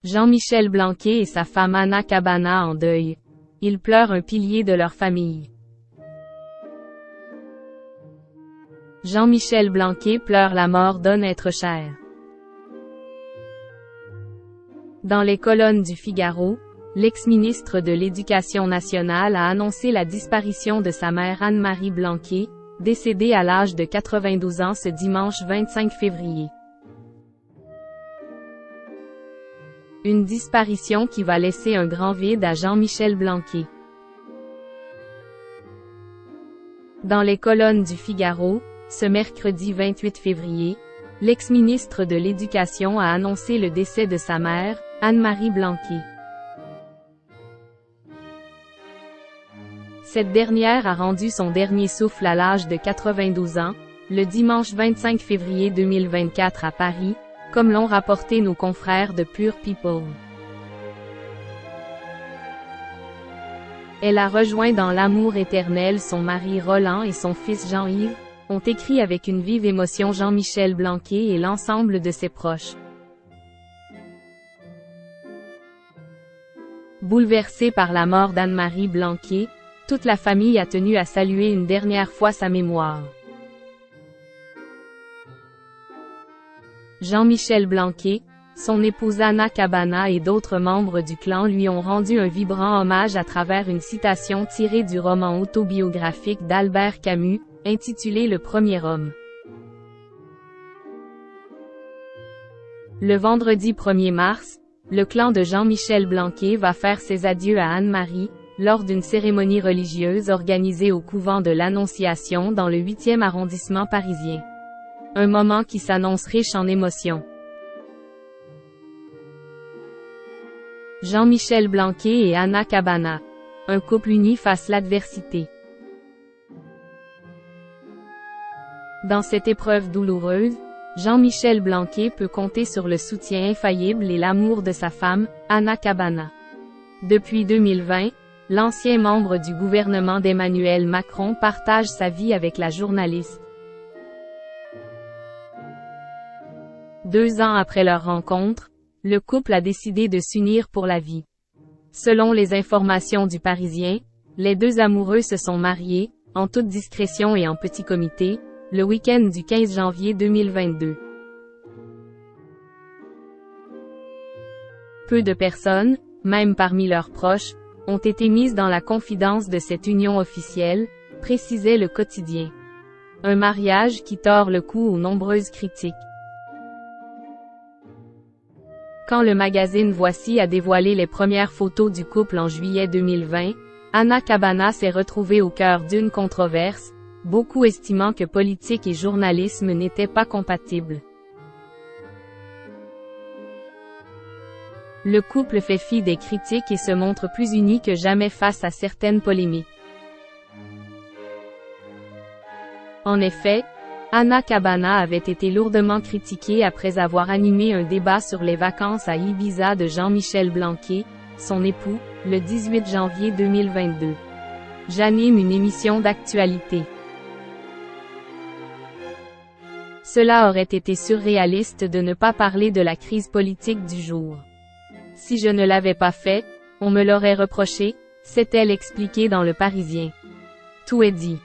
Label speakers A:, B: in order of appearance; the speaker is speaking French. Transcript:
A: Jean-Michel Blanquer et sa femme Anna Cabana en deuil. Ils pleurent un pilier de leur famille. Jean-Michel Blanquer pleure la mort d'un être cher. Dans les colonnes du Figaro, l'ex-ministre de l'Éducation nationale a annoncé la disparition de sa mère Anne-Marie Blanquer, décédée à l'âge de 92 ans ce dimanche 25 février. Une disparition qui va laisser un grand vide à Jean-Michel Blanquer. Dans les colonnes du Figaro, ce mercredi 28 février, l'ex-ministre de l'Éducation a annoncé le décès de sa mère, Anne-Marie Blanquer. Cette dernière a rendu son dernier souffle à l'âge de 92 ans, le dimanche 25 février 2024 à Paris, comme l'ont rapporté nos confrères de Pure People. Elle a rejoint dans l'amour éternel son mari Roland et son fils Jean-Yves, ont écrit avec une vive émotion Jean-Michel Blanquer et l'ensemble de ses proches. Bouleversée par la mort d'Anne-Marie Blanquer, toute la famille a tenu à saluer une dernière fois sa mémoire. Jean-Michel Blanquer, son épouse Anna Cabana et d'autres membres du clan lui ont rendu un vibrant hommage à travers une citation tirée du roman autobiographique d'Albert Camus, intitulé Le Premier Homme. Le vendredi 1er mars, le clan de Jean-Michel Blanquer va faire ses adieux à Anne-Marie, lors d'une cérémonie religieuse organisée au couvent de l'Annonciation dans le 8e arrondissement parisien. Un moment qui s'annonce riche en émotions. Jean-Michel Blanquer et Anna Cabana. Un couple uni face l'adversité. Dans cette épreuve douloureuse, Jean-Michel Blanquer peut compter sur le soutien infaillible et l'amour de sa femme, Anna Cabana. Depuis 2020, l'ancien membre du gouvernement d'Emmanuel Macron partage sa vie avec la journaliste. 2 ans après leur rencontre, le couple a décidé de s'unir pour la vie. Selon les informations du Parisien, les deux amoureux se sont mariés, en toute discrétion et en petit comité, le week-end du 15 janvier 2022. Peu de personnes, même parmi leurs proches, ont été mises dans la confidence de cette union officielle, précisait le quotidien. Un mariage qui tord le cou aux nombreuses critiques. Quand le magazine Voici a dévoilé les premières photos du couple en juillet 2020, Anna Cabana s'est retrouvée au cœur d'une controverse, beaucoup estimant que politique et journalisme n'étaient pas compatibles. Le couple fait fi des critiques et se montre plus uni que jamais face à certaines polémiques. En effet, Anna Cabana avait été lourdement critiquée après avoir animé un débat sur les vacances à Ibiza de Jean-Michel Blanquer, son époux, le 18 janvier 2022. J'anime une émission d'actualité. Cela aurait été surréaliste de ne pas parler de la crise politique du jour. Si je ne l'avais pas fait, on me l'aurait reproché, s'est-elle expliqué dans Le Parisien. Tout est dit.